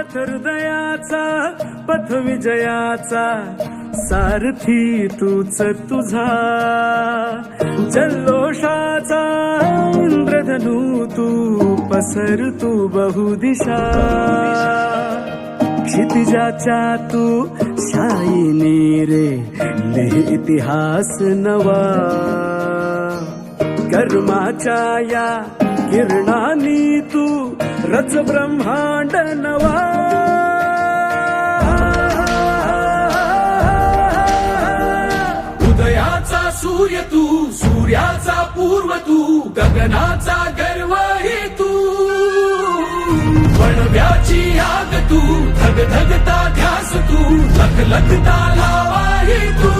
पथ हृदयाचा पथ विजयाचा सारथी तूच तुझा जल्लोषाचा इंद्रधनू तू पसर तू बहुदिशा क्षितिजाच्या तू शाईनी रे लिह इतिहास नवा कर्माच्या या किरणानी तू रच ब्रह्मांड नवा उदयाचा सूर्य तू सूर्याचा पूर्व तू गगनाचा गर्व हे तू वणव्याची आग तू धगधगता ध्यास तू लखलखता लावा हे तू